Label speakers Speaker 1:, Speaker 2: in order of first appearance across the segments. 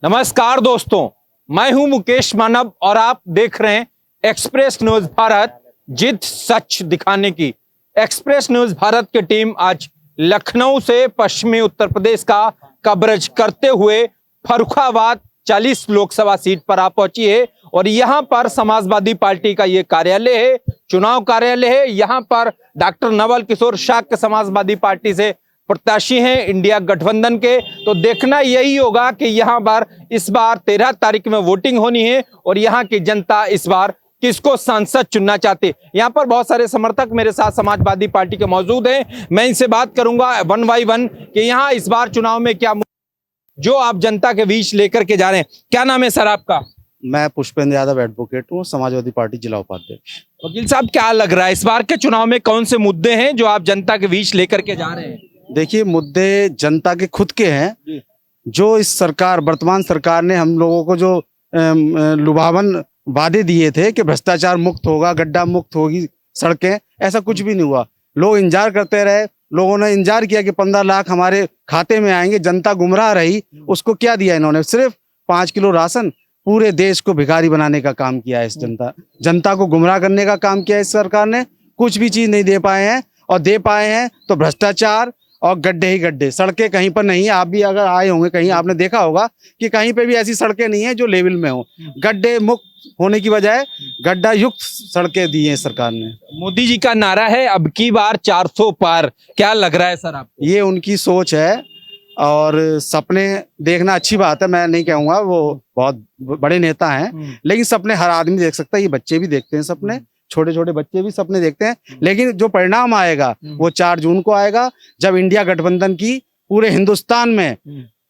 Speaker 1: नमस्कार दोस्तों, मैं हूं मुकेश मानव और आप देख रहे हैं एक्सप्रेस न्यूज भारत, जिद सच दिखाने की। एक्सप्रेस न्यूज भारत की टीम आज लखनऊ से पश्चिमी उत्तर प्रदेश का कवरेज करते हुए फर्रुखाबाद 40 लोकसभा सीट पर आ पहुंची है और यहां पर समाजवादी पार्टी का ये कार्यालय है, चुनाव कार्यालय है। यहां पर डॉक्टर नवल किशोर शाक्य समाजवादी पार्टी से प्रत्याशी हैं इंडिया गठबंधन के। तो देखना यही होगा कि यहां पर इस बार 13 तारीख में वोटिंग होनी है और यहां की जनता इस बार किसको सांसद चुनना चाहते। यहां पर बहुत सारे समर्थक मेरे साथ समाजवादी पार्टी के मौजूद हैं। मैं इनसे बात करूंगा वन बाई वन कि यहां इस बार चुनाव में क्या जो आप जनता के बीच लेकर के जा रहे हैं। क्या नाम है सर आपका?
Speaker 2: मैं पुष्पेंद्र यादव एडवोकेट हूँ, समाजवादी पार्टी जिला उपाध्यक्ष।
Speaker 1: वकील साहब, क्या लग रहा है इस बार के चुनाव में कौन से मुद्दे हैं जो आप जनता के बीच लेकर के जा रहे हैं?
Speaker 2: देखिए, मुद्दे जनता के खुद के हैं। जो इस सरकार, वर्तमान सरकार ने हम लोगों को जो लुभावन वादे दिए थे कि भ्रष्टाचार मुक्त होगा, गड्ढा मुक्त होगी सड़कें, ऐसा कुछ भी नहीं हुआ। लोग इंतजार करते रहे, लोगों ने इंतजार किया कि 15 लाख हमारे खाते में आएंगे, जनता गुमराह रही। उसको क्या दिया इन्होंने? सिर्फ 5 किलो राशन। पूरे देश को भिखारी बनाने का काम किया है इस जनता को गुमराह करने का काम किया है इस सरकार ने। कुछ भी चीज नहीं दे पाए हैं, और दे पाए हैं तो भ्रष्टाचार और गड्ढे ही गड्ढे। सड़कें कहीं पर नहीं। आप भी अगर आए होंगे कहीं, आपने देखा होगा कि कहीं पे भी ऐसी सड़कें नहीं है जो लेवल में हो। गड्ढे मुक्त होने की बजाय गड्ढा युक्त सड़कें दी है सरकार ने।
Speaker 1: मोदी जी का नारा है अब की बार 400 पार। क्या लग रहा है सर आपको?
Speaker 2: ये उनकी सोच है और सपने देखना अच्छी बात है, मैं नहीं कहूँगा, वो बहुत बड़े नेता हैं, लेकिन सपने हर आदमी देख सकता है। ये बच्चे भी देखते हैं सपने, छोटे छोटे बच्चे भी सपने देखते हैं। लेकिन जो परिणाम आएगा वो 4 जून को आएगा, जब इंडिया गठबंधन की पूरे हिंदुस्तान में,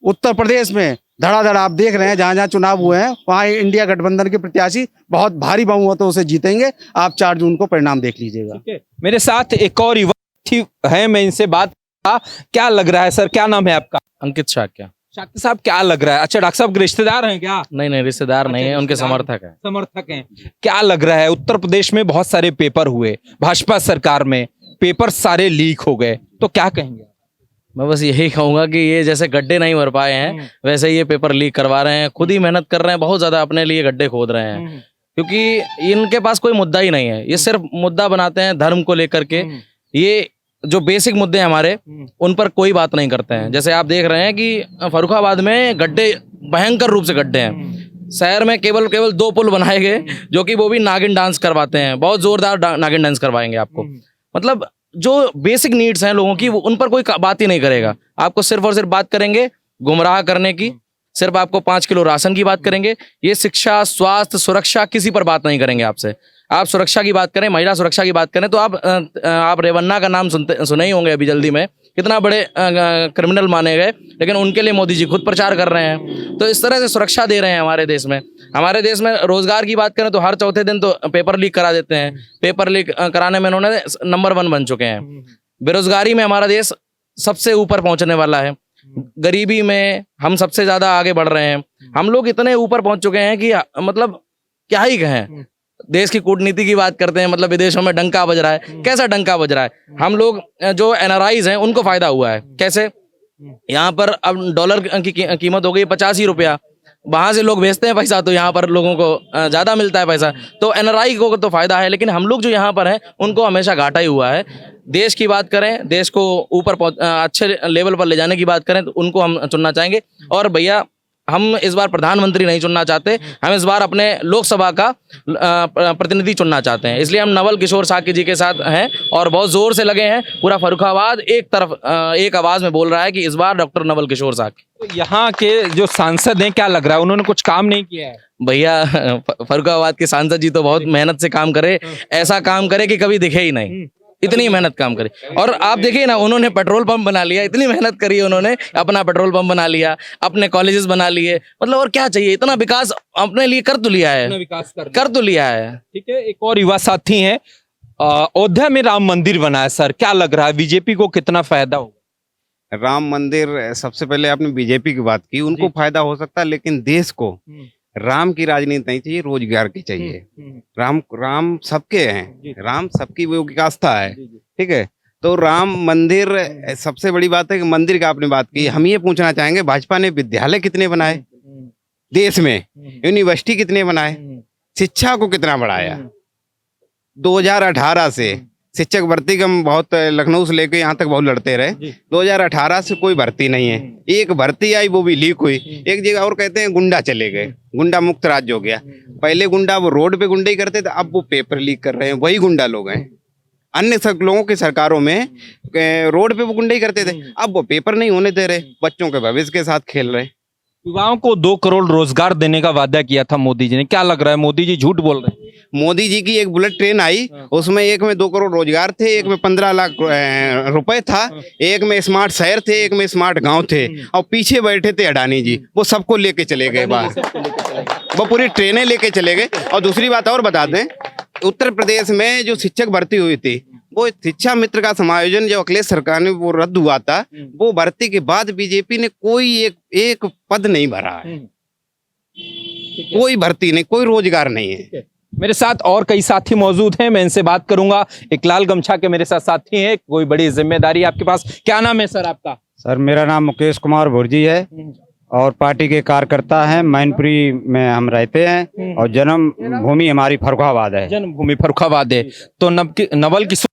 Speaker 2: उत्तर प्रदेश में धड़ाधड़ आप देख रहे हैं, जहां जहां चुनाव हुए हैं वहां इंडिया गठबंधन के प्रत्याशी बहुत भारी बहुमतों से जीतेंगे। आप 4 जून को परिणाम देख लीजिएगा।
Speaker 1: मेरे साथ एक और युवा है, मैं इनसे बात। क्या लग रहा है सर, क्या नाम है आपका?
Speaker 3: अंकित शाक्य।
Speaker 1: शाक्य साहब, क्या लग रहा है? अच्छा, डॉक्टर साहब के रिश्तेदार हैं क्या?
Speaker 3: नहीं, रिश्तेदार नहीं है, उनके समर्थक है।
Speaker 1: समर्थक हैं। क्या लग रहा है, उत्तर प्रदेश में बहुत सारे पेपर हुए, भाजपा सरकार में पेपर सारे लीक हो गए, तो क्या कहेंगे?
Speaker 3: मैं बस यही कहूंगा कि ये जैसे गड्ढे नहीं भर पाए हैं वैसे ये पेपर लीक करवा रहे हैं। खुद ही मेहनत कर रहे हैं, बहुत ज्यादा अपने लिए गड्ढे खोद रहे हैं, क्योंकि इनके पास कोई मुद्दा ही नहीं है। ये सिर्फ मुद्दा बनाते हैं धर्म को लेकर के। ये जो बेसिक मुद्दे हैं हमारे, उन पर कोई बात नहीं करते हैं। जैसे आप देख रहे हैं कि फर्रुखाबाद में गड्ढे, भयंकर रूप से गड्ढे हैं। शहर में केवल 2 पुल बनाए गए, जो कि वो भी नागिन डांस करवाते हैं। बहुत जोरदार नागिन डांस करवाएंगे आपको। मतलब जो बेसिक नीड्स हैं लोगों की, वो उन पर कोई बात ही नहीं करेगा। आपको सिर्फ और सिर्फ बात करेंगे गुमराह करने की। सिर्फ आपको 5 किलो राशन की बात करेंगे। ये शिक्षा, स्वास्थ्य, सुरक्षा, किसी पर बात नहीं करेंगे आपसे। आप सुरक्षा की बात करें, महिला सुरक्षा की बात करें, तो आप रेवन्ना का नाम सुने ही होंगे अभी जल्दी में। कितना बड़े क्रिमिनल माने गए, लेकिन उनके लिए मोदी जी खुद प्रचार कर रहे हैं। तो इस तरह से सुरक्षा दे रहे हैं हमारे देश में। हमारे देश में रोजगार की बात करें तो हर चौथे दिन तो पेपर लीक करा देते हैं। पेपर लीक कराने में उन्होंने नंबर 1 बन चुके हैं। बेरोजगारी में हमारा देश सबसे ऊपर पहुंचने वाला है। गरीबी में हम सबसे ज्यादा आगे बढ़ रहे हैं। हम लोग इतने ऊपर पहुंच चुके हैं कि मतलब क्या ही कहें। देश की कूटनीति की बात करते हैं, मतलब विदेशों में डंका बज रहा है। कैसा डंका बज रहा है? हम लोग जो एनआरआईज हैं उनको फायदा हुआ है। कैसे? यहाँ पर अब डॉलर की कीमत हो गई 85 रुपया। वहां से लोग भेजते हैं पैसा, तो यहाँ पर लोगों को ज्यादा मिलता है पैसा। तो एनआरआई को तो फायदा है, लेकिन हम लोग जो यहाँ पर हैं उनको हमेशा घाटा ही हुआ है। देश की बात करें, देश को ऊपर अच्छे लेवल पर ले जाने की बात करें, तो उनको हम चुनना चाहेंगे। और भैया, हम इस बार प्रधानमंत्री नहीं चुनना चाहते, हम इस बार अपने लोकसभा का प्रतिनिधि चुनना चाहते हैं। इसलिए हम नवल किशोर शाक्य जी के साथ हैं और बहुत जोर से लगे हैं। पूरा फर्रुखाबाद एक तरफ एक आवाज में बोल रहा है कि इस बार डॉक्टर नवल किशोर शाक्य।
Speaker 1: तो यहाँ के जो सांसद हैं, क्या लग रहा है उन्होंने कुछ काम नहीं किया है?
Speaker 3: भैया, फर्रुखाबाद के सांसद जी तो बहुत मेहनत से काम करे। ऐसा काम करे कि कभी दिखे ही नहीं, इतनी मेहनत काम करे। और आप देखिए ना, उन्होंने पेट्रोल पंप बना लिया। इतनी मेहनत करी है उन्होंने, अपना पेट्रोल पंप बना लिया, अपने कॉलेजेस बना लिए। मतलब और क्या चाहिए? इतना विकास अपने लिए कर तो लिया है,
Speaker 1: विकास
Speaker 3: कर तो लिया है।
Speaker 1: ठीक है, एक और युवा साथी हैं। अयोध्या में राम मंदिर बना है सर, क्या लग रहा है बीजेपी को कितना फायदा होगा?
Speaker 4: राम मंदिर, सबसे पहले आपने बीजेपी की बात की, उनको फायदा हो सकता है, लेकिन देश को राम की राजनीति नहीं चाहिए, रोजगार की चाहिए। राम सबके हैं, राम सबकी वो आस्था है। ठीक है, तो राम मंदिर सबसे बड़ी बात है कि मंदिर का आपने बात की। हम ये पूछना चाहेंगे, भाजपा ने विद्यालय कितने बनाए? देश में यूनिवर्सिटी कितने बनाए, शिक्षा को कितना बढ़ाया। 2018 से शिक्षक भर्ती का हम बहुत लखनऊ से लेकर यहाँ तक बहुत लड़ते रहे। 2018 से कोई भर्ती नहीं है, एक भर्ती आई वो भी लीक हुई। एक जगह और कहते हैं गुंडा चले गए, गुंडा मुक्त राज्य हो गया। पहले गुंडा वो रोड पे गुंडे ही करते थे, अब वो पेपर लीक कर रहे हैं, वही गुंडा लोग हैं। अन्य सब लोगों की सरकारों में रोड पे वो गुंडे ही करते थे, अब वो पेपर नहीं होने दे रहे, बच्चों के भविष्य के साथ खेल रहे।
Speaker 1: युवाओं को 2 करोड़ रोजगार देने का वादा किया था मोदी जी ने, क्या लग रहा है मोदी जी झूठ बोल रहे हैं?
Speaker 4: मोदी जी की एक बुलेट ट्रेन आई, उसमें एक में 2 करोड़ रोजगार थे, एक में 15 लाख रुपए था, एक में स्मार्ट शहर थे, एक में स्मार्ट गांव थे, और पीछे बैठे थे अडानी जी, वो सबको लेके चले गए बाहर, वो पूरी ट्रेनें लेके चले गए। और दूसरी बात और बता दें, उत्तर प्रदेश में जो शिक्षक भर्ती हुई थी, वो शिक्षा मित्र का समायोजन जो अखिलेश सरकार ने वो रद्द हुआ था, वो भर्ती के बाद बीजेपी ने कोई एक पद नहीं भरा है, कोई भर्ती नहीं, कोई रोजगार नहीं है।
Speaker 1: मेरे साथ और कई साथी मौजूद हैं, मैं इनसे बात करूंगा। एक लाल गमछा के मेरे साथ साथी हैं, कोई बड़ी जिम्मेदारी आपके पास, क्या नाम है सर आपका?
Speaker 5: सर मेरा नाम मुकेश कुमार भुर्जी है और पार्टी के कार्यकर्ता हैं। मैनपुरी में हम रहते हैं और जन्म भूमि हमारी फर्रुखाबाद है।
Speaker 1: जन्मभूमि फर्रुखाबाद है। तो नवल किशोर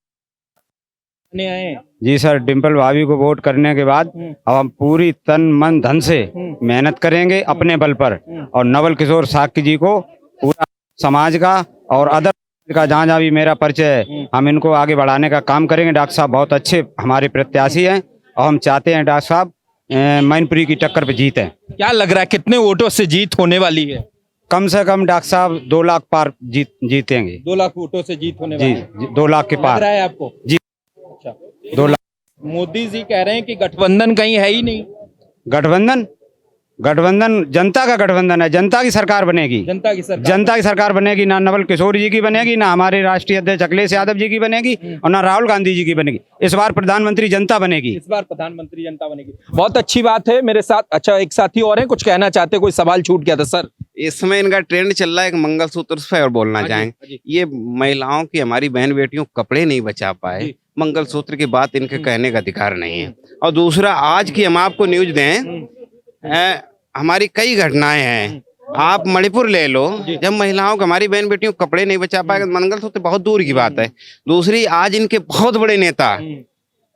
Speaker 1: आए
Speaker 5: जी सर, डिम्पल भाभी को वोट करने के बाद अब हम पूरी तन मन धन से मेहनत करेंगे अपने बल पर, और नवल किशोर साक्य जी को पूरा समाज का और अदर का जहाँ भी मेरा परिचय है, हम इनको आगे बढ़ाने का काम करेंगे। डॉक्टर साहब बहुत अच्छे हमारे प्रत्याशी हैं और हम चाहते हैं डॉक्टर साहब मैनपुरी की टक्कर पे जीत है।
Speaker 1: क्या लग रहा है कितने वोटों से जीत होने वाली है?
Speaker 5: कम से कम डॉक्टर साहब 2 लाख पार जीतेंगे।
Speaker 1: 2 लाख वोटों से जीत होने वाली है।
Speaker 5: 2 लाख के
Speaker 1: लग
Speaker 5: पार
Speaker 1: रहा है आपको?
Speaker 5: जी।
Speaker 1: अच्छा,
Speaker 5: 2 लाख।
Speaker 1: मोदी जी कह रहे हैं कि गठबंधन कहीं है ही नहीं।
Speaker 5: गठबंधन जनता का गठबंधन है, जनता की सरकार बनेगी,
Speaker 1: जनता की सरकार,
Speaker 5: जनता की सरकार बनेगी। ना नवल किशोर जी की बनेगी, ना हमारे राष्ट्रीय अध्यक्ष अखिलेश यादव जी की बनेगी, और ना राहुल गांधी जी की बनेगी। इस बार प्रधानमंत्री जनता बनेगी।
Speaker 1: इस बार प्रधानमंत्री जनता बनेगी। बहुत अच्छी बात है। मेरे साथ अच्छा एक साथी और है, कुछ कहना चाहते, कोई सवाल छूट गया था सर?
Speaker 4: इस समय इनका ट्रेंड चल रहा है, एक मंगलसूत्र पे और बोलना चाहेंगे। ये महिलाओं की, हमारी बहन बेटियों कपड़े नहीं बचा पाए, मंगलसूत्र की बात इनके कहने का अधिकार नहीं है। और दूसरा, आज की हम आपको न्यूज दें, हमारी कई घटनाएं हैं, आप मणिपुर ले लो, जब महिलाओं को, हमारी बहन बेटियों को कपड़े नहीं बचा पाएगा, मंगलसूत्र बहुत दूर की बात है। दूसरी, आज इनके बहुत बड़े नेता,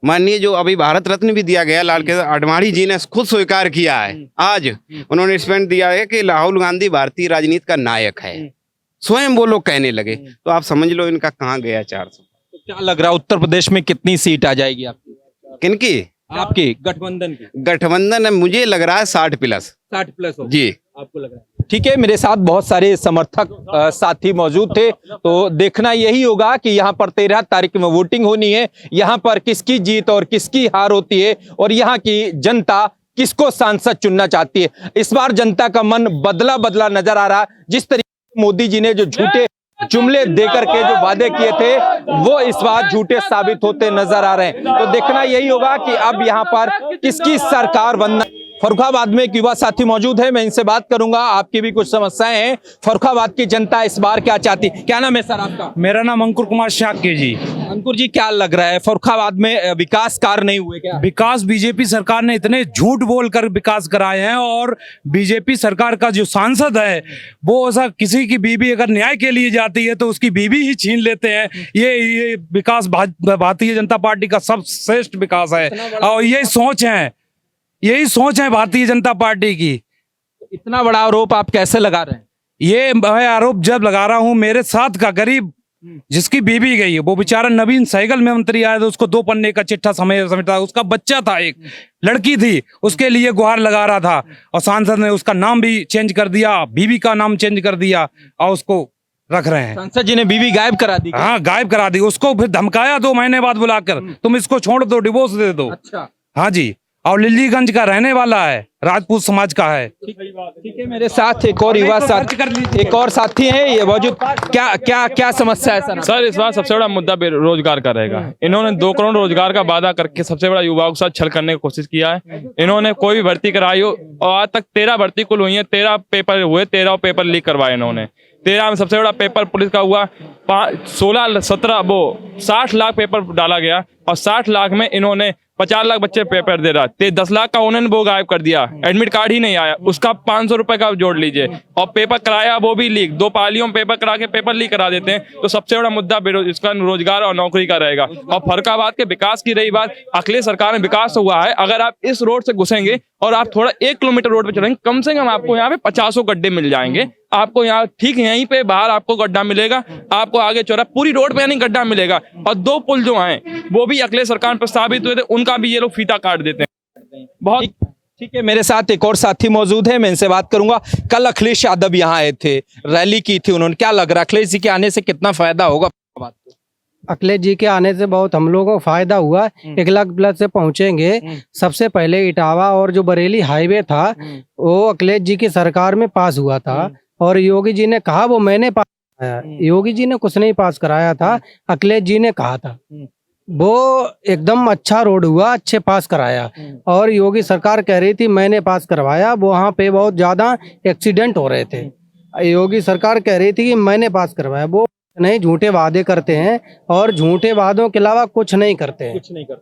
Speaker 4: माननीय जो अभी भारत रत्न भी दिया गया लाल कृष्ण आडवाणी जी ने खुद स्वीकार किया है, आज उन्होंने स्टेटमेंट दिया है कि राहुल गांधी भारतीय राजनीति का नायक है, स्वयं वो लोग कहने लगे। तो आप समझ लो इनका कहाँ गया 400।
Speaker 1: तो क्या लग रहा है उत्तर प्रदेश में कितनी सीट आ जाएगी आपकी?
Speaker 4: किनकी?
Speaker 1: आपकी गठबंधन की।
Speaker 4: गठबंधन है, मुझे लग रहा है 60 प्लस।
Speaker 1: 60 प्लस हो
Speaker 4: जी,
Speaker 1: आपको लग रहा है? ठीक है, मेरे साथ बहुत सारे समर्थक साथी मौजूद थे, तो देखना यही होगा कि यहाँ पर 13 तारीख में वोटिंग होनी है, यहाँ पर किसकी जीत और किसकी हार होती है, और यहाँ की जनता किसको सांसद चुनना चाहती है। इस बार जनता का मन बदला बदला नजर आ रहा है। जिस तरीके से मोदी जी ने जो झूठे जुमले देकर के जो वादे किए थे, वो इस बार झूठे साबित होते नजर आ रहे हैं। तो देखना यही होगा कि अब यहाँ पर किसकी सरकार बनना। फर्रुखाबाद में एक युवा साथी मौजूद है, मैं इनसे बात करूंगा। आपकी भी कुछ समस्याएं हैं, फर्रुखाबाद की जनता इस बार क्या चाहती? क्या नाम है सर आपका?
Speaker 6: मेरा नाम अंकुर कुमार शाक्य जी।
Speaker 1: अंकुर जी, क्या लग रहा है फर्रुखाबाद में विकास कार्य नहीं हुए क्या?
Speaker 6: विकास बीजेपी सरकार ने इतने झूठ बोलकर विकास कराए हैं, और बीजेपी सरकार का जो सांसद है वो ऐसा, किसी की बीवी अगर न्याय के लिए जाती है तो उसकी बीवी ही छीन लेते हैं। ये विकास भारतीय जनता पार्टी का सबश्रेष्ठ विकास है, और यही सोच है भारतीय जनता पार्टी की।
Speaker 1: इतना बड़ा आरोप आप कैसे लगा रहे हैं?
Speaker 6: ये मैं आरोप जब लगा रहा हूं, मेरे साथ का गरीब जिसकी बीबी गई है, वो बेचारा नवीन सहगल में मंत्री आया था, उसको 2 पन्ने का चिट्ठा समेटा, उसका बच्चा था, एक लड़की थी, उसके लिए गुहार लगा रहा था, और सांसद ने उसका नाम भी चेंज कर दिया, बीवी का नाम चेंज कर दिया, और उसको रख रहे हैं।
Speaker 1: सांसद जी ने बीवी गायब करा दी?
Speaker 6: हाँ, गायब करा दी। उसको फिर धमकाया 2 महीने बाद बुलाकर, तुम इसको छोड़ दो, डिवोर्स दे दो।
Speaker 1: अच्छा।
Speaker 6: हाँ जी, और लिल्लीगंज का रहने वाला है, राजपूत समाज का है।
Speaker 1: ठीक है, मेरे साथ एक और युवा साथी, एक और साथी है ये मौजूद। क्या समस्या है सर?
Speaker 7: सर, इस बार सबसे बड़ा मुद्दा बेरोजगार का रहेगा। इन्होंने 2 करोड़ रोजगार का वादा करके सबसे बड़ा युवाओं के साथ छल करने की कोशिश किया है। इन्होंने कोई भी भर्ती कराई हो, और आज तक 13 भर्ती कुल हुई है, 13 पेपर हुए, 13 पेपर लीक करवाए इन्होंने। 13 में सबसे बड़ा पेपर पुलिस का हुआ, 60 लाख पेपर डाला गया, और 60 लाख में इन्होंने 50 लाख बच्चे पेपर दे रहा है, 10 लाख का उन्होंने वो गायब कर दिया, एडमिट कार्ड ही नहीं आया, उसका 500 रुपए का जोड़ लीजिए, और पेपर कराया वो भी लीक, 2 पालियों में पेपर करा के पेपर लीक करा देते हैं। तो सबसे बड़ा मुद्दा इसका रोजगार और नौकरी का रहेगा। और फर्रुखाबाद के विकास की रही बात, अखिलेश सरकार में विकास हुआ है। अगर आप इस रोड से घुसेंगे और आप थोड़ा 1 किलोमीटर रोड पे चलेंगे, कम से कम आपको यहाँ पे 50 गड्ढे मिल जाएंगे। आपको यहाँ ठीक यहीं पे बाहर आपको गड्ढा मिलेगा, आपको आगे चौरा पूरी रोड पे नहीं गड्ढा मिलेगा। और 2 पुल जो हैं वो भी अखिलेश सरकार में प्रस्तावित हुए थे, उनका भी ये लोग फीता काट देते हैं। बहुत
Speaker 1: ठीक है, मेरे साथ एक और साथी मौजूद है, मैं इनसे बात करूंगा। कल अखिलेश यादव यहाँ आए थे, रैली की थी उन्होंने, क्या लग रहा है अखिलेश जी के आने से कितना फायदा होगा?
Speaker 8: अखिलेश जी के आने से बहुत हम लोगों को फायदा हुआ। 1 लाख प्लस से पहुंचेंगे। सबसे पहले इटावा और जो बरेली हाईवे था वो अखिलेश जी की सरकार में पास हुआ था, और योगी जी ने कहा वो मैंने पास कराया। योगी जी ने कुछ नहीं पास कराया था, अखिलेश जी ने कहा था। वो एकदम अच्छा रोड हुआ, अच्छे पास कराया। और योगी सरकार कह रही थी मैंने पास करवाया, वहाँ पे बहुत ज्यादा एक्सीडेंट हो रहे थे। योगी सरकार कह रही थी कि मैंने पास करवाया। वो नहीं, झूठे वादे करते हैं और झूठे वादों के अलावा कुछ नहीं करते हैं।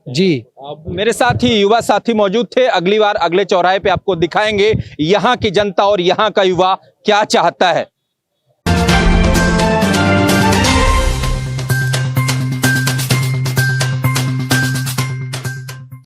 Speaker 8: जी,
Speaker 1: मेरे साथ ही युवा साथी मौजूद थे। अगली बार अगले चौराहे पे आपको दिखाएंगे यहाँ की जनता और यहाँ का युवा क्या चाहता है।